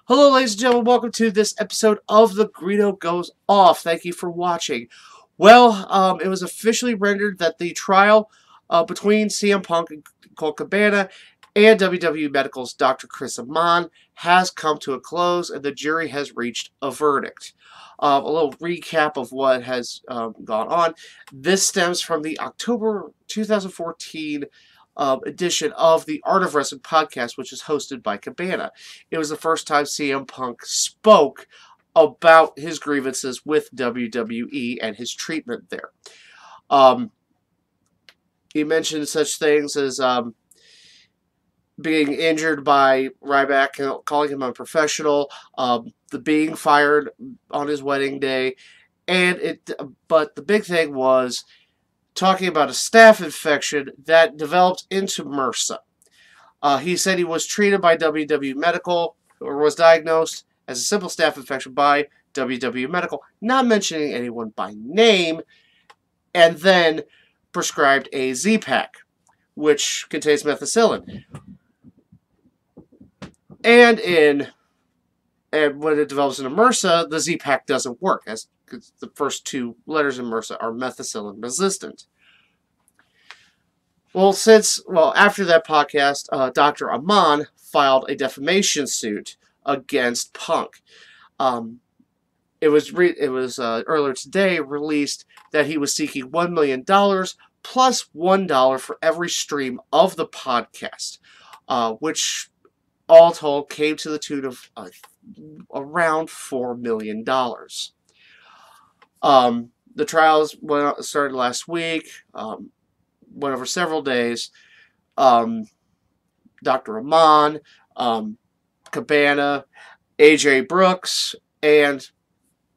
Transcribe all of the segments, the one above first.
Hello, ladies and gentlemen. Welcome to this episode of The Greedo Goes Off. Thank you for watching. Well, it was officially rendered that the trial between C.M.Punk and PunkAmman and WWE Medical's Dr. Chris Amman has come to a close, and the jury has reached a verdict. A little recap of what has gone on. This stems from the October 2014 edition of the Art of Wrestling podcast, which is hosted by Cabana. It was the first time CM Punk spoke about his grievances with WWE and his treatment there. He mentioned such things as being injured by Ryback and calling him unprofessional, the being fired on his wedding day, but the big thing was talking about a staph infection that developed into MRSA. He said he was treated by WWE Medical, or was diagnosed as a simple staph infection by WWE Medical, not mentioning anyone by name, and then prescribed a Z-Pack, which contains methicillin. And when it develops into MRSA, the Z-Pack doesn't work, as the first two letters in MRSA are methicillin resistant. Well, after that podcast, Dr. Amman filed a defamation suit against Punk. It was earlier today released that he was seeking $1 million plus $1 for every stream of the podcast, which all told came to the tune of around $4 million. The trials started last week. Went over several days. Dr. Amman, Cabana, AJ Brooks, and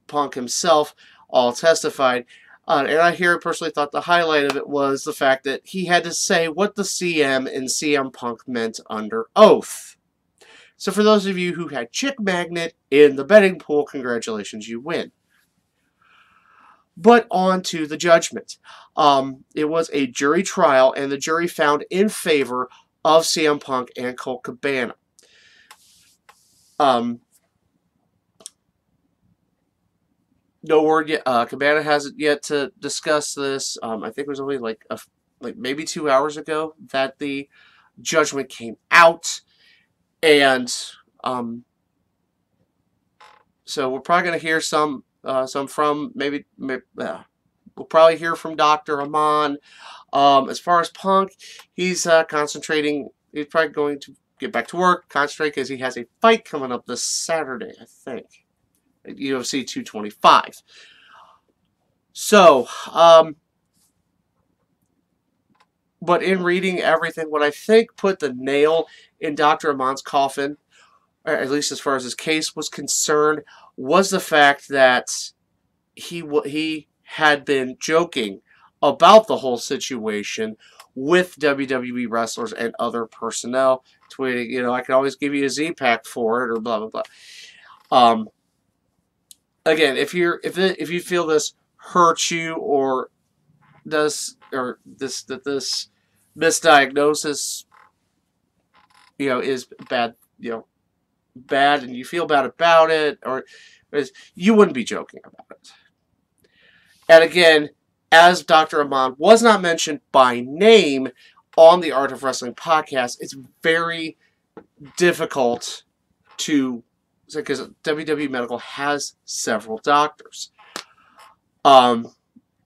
Punk himself all testified. And I personally thought the highlight of it was the fact that he had to say what the CM in CM Punk meant under oath. So for those of you who had Chick Magnet in the betting pool, congratulations, you win. But on to the judgment. It was a jury trial, and the jury found in favor of CM Punk and Colt Cabana. No word yet. Cabana hasn't yet to discuss this. I think it was only like maybe 2 hours ago that the judgment came out, and so we're probably going to hear some from we'll probably hear from Dr. Amman. As far as Punk, he's concentrating. He's probably going to get back to work, concentrate, because he has a fight coming up this Saturday, I think, at UFC 225. So, but in reading everything, what I think put the nail in Dr. Amman's coffin, or at least as far as his case was concerned, was the fact that he had been joking about the whole situation with WWE wrestlers and other personnel, tweeting, I can always give you a Z-Pack for it, or blah blah blah. Again, if you feel this hurts you, or this misdiagnosis, is bad, bad, and you feel bad about it, or you wouldn't be joking about it. And again, as Dr. Amman was not mentioned by name on the Art of Wrestling podcast, it's very difficult to, because WWE Medical has several doctors. But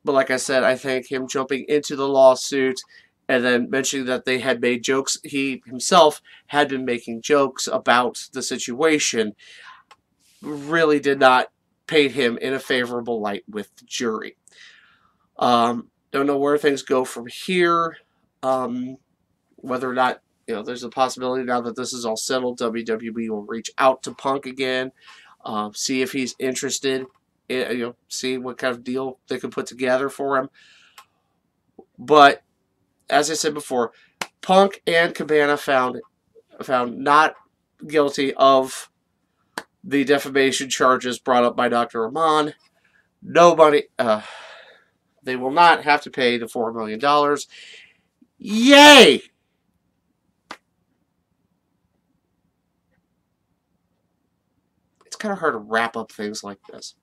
like I said, I think him jumping into the lawsuit and then mentioning that they had made jokes, he himself had been making jokes about the situation, really did not paint him in a favorable light with the jury. Don't know where things go from here. Whether or not, there's a possibility now that this is all settled, WWE will reach out to Punk again, see if he's interested, see what kind of deal they can put together for him. But as I said before, Punk and Cabana found not guilty of the defamation charges brought up by Dr. Amman. Nobody, they will not have to pay the $4 million. Yay! kind of hard to wrap up things like this.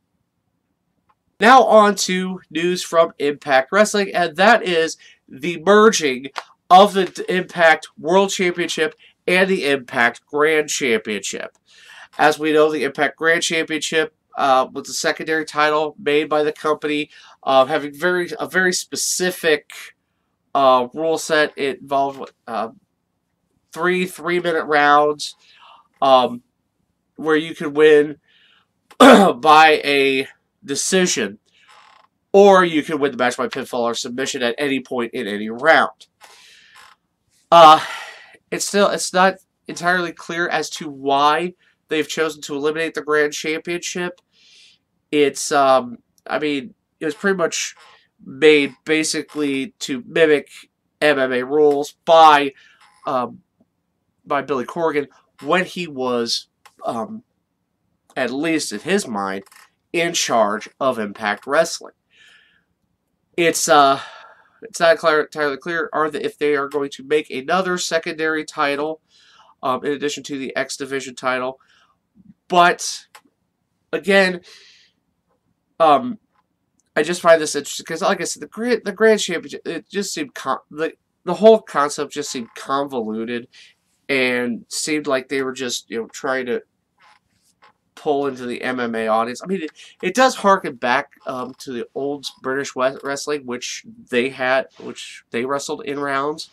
Now on to news from Impact Wrestling, and that is the merging of the Impact World Championship and the Impact Grand Championship. As we know, the Impact Grand Championship was a secondary title made by the company, having a very specific rule set. It involved three-minute rounds, where you could win by a decision, or you can win the match by pinfall or submission at any point in any round. It's not entirely clear as to why they've chosen to eliminate the Grand Championship. It's I mean, it was pretty much made basically to mimic MMA rules by Billy Corgan when he was, at least in his mind, in charge of Impact Wrestling. It's not entirely clear if they are going to make another secondary title in addition to the X Division title. But again, I just find this interesting because, like I said, the Grand Championship, it just seemed the whole concept just seemed convoluted and seemed like they were just trying to pull into the MMA audience. I mean, it does harken back to the old British wrestling, which they wrestled in rounds.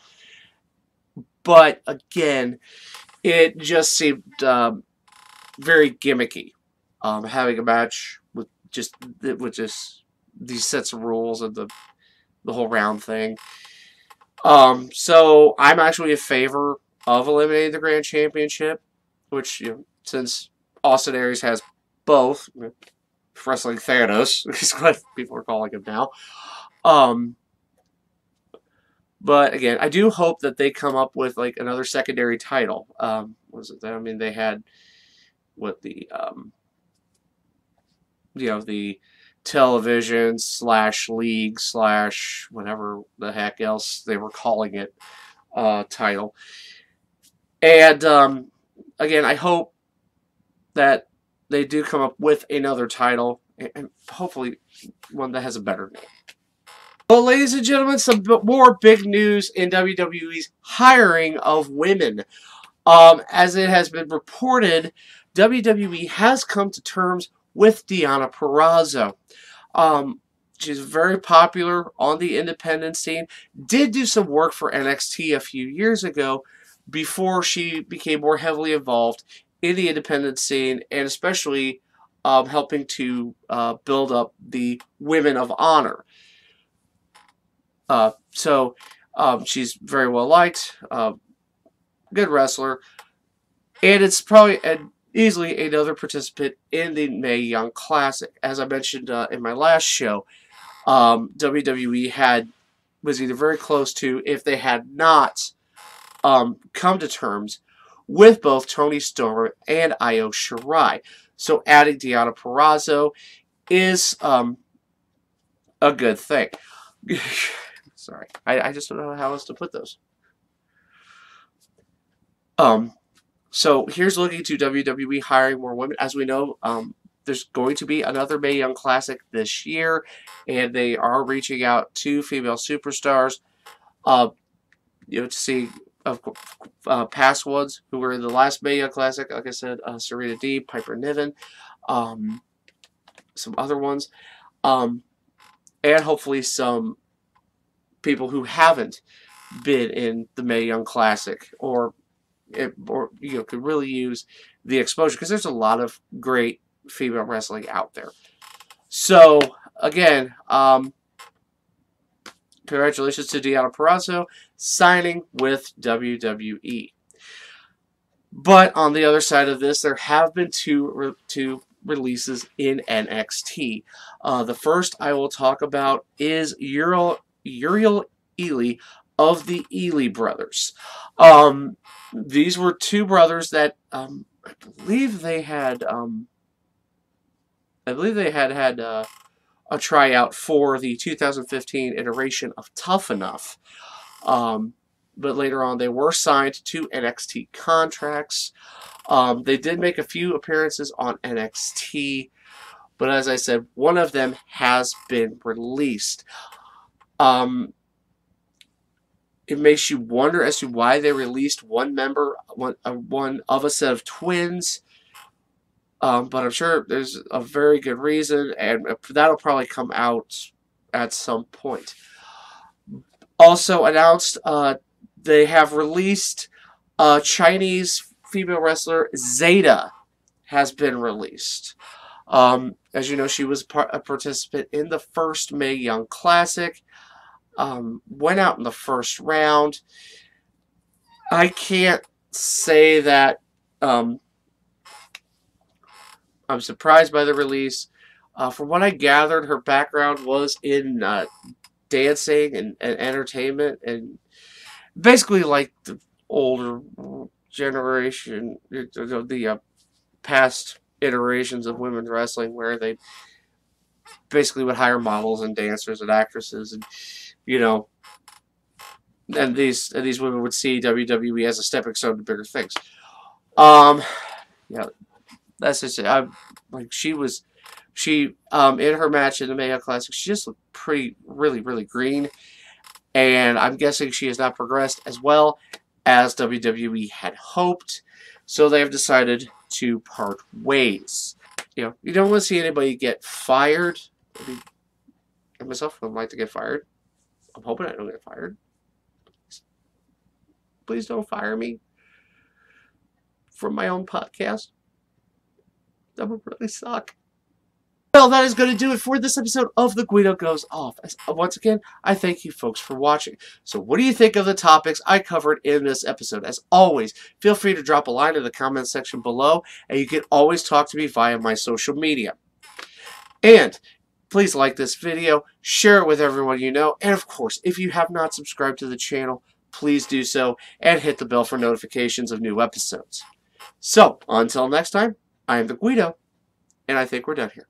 But again, it just seemed very gimmicky, having a match with just these sets of rules and the whole round thing. So I'm actually in favor of eliminating the Grand Championship, which since Austin Aries has both, Wrestling Thanos is what people are calling him now. But again, I do hope that they come up with like another secondary title. Was it? I mean, they had what the the television / league / whatever the heck else they were calling it title. And again, I hope that they do come up with another title, and hopefully one that has a better name. Well, ladies and gentlemen, some more big news in WWE's hiring of women. As it has been reported, WWE has come to terms with Deonna Purrazzo. She's very popular on the independent scene. Did do some work for NXT a few years ago before she became more heavily involved in the independent scene, and especially helping to build up the Women of Honor. So she's very well liked, good wrestler, and it's probably easily another participant in the Mae Young Classic. As I mentioned in my last show, WWE was either very close to, if they had not come to terms with both Toni Storm and Io Shirai. So adding Deonna Purrazzo is a good thing. Sorry, I just don't know how else to put those. So here's looking to WWE hiring more women. As we know, there's going to be another Mae Young Classic this year, and they are reaching out to female superstars, to see past ones who were in the last Mae Young Classic. Like I said, Serena Deeb, Piper Niven, some other ones, and hopefully some people who haven't been in the Mae Young Classic or could really use the exposure, because there's a lot of great female wrestling out there. So again, congratulations to Deonna Purrazzo signing with WWE. But on the other side of this, there have been two releases in NXT. The first I will talk about is Uriel Ely of the Ely brothers. These were two brothers that I believe they had had a tryout for the 2015 iteration of Tough Enough. but later on they were signed to NXT contracts. They did make a few appearances on NXT, but as I said, one of them has been released. It makes you wonder as to why they released one member, one of a set of twins. But I'm sure there's a very good reason, and that'll probably come out at some point. Also announced, they have released Chinese female wrestler Zeta has been released. As you know, she was a participant in the first Mae Young Classic. Went out in the first round. I can't say that I'm surprised by the release. From what I gathered, her background was in dancing and entertainment, and basically like the older generation, the past iterations of women's wrestling, where they basically would hire models and dancers and actresses, and and these women would see WWE as a stepping stone to bigger things. Yeah, that's just it. She in her match in the Mae Young Classic, she just looked really green, and I'm guessing she has not progressed as well as WWE had hoped, so they have decided to part ways. You don't want to see anybody get fired. I myself would like to get fired. I'm hoping I don't get fired. Please don't fire me from my own podcast. That would really suck. Well, that is going to do it for this episode of The Guido Goes Off. Once again, I thank you folks for watching. So what do you think of the topics I covered in this episode? As always, feel free to drop a line in the comment section below, and you can always talk to me via my social media. And please like this video, share it with everyone you know, and of course, if you have not subscribed to the channel, please do so, and hit the bell for notifications of new episodes. So, until next time, I am the Guido, and I think we're done here.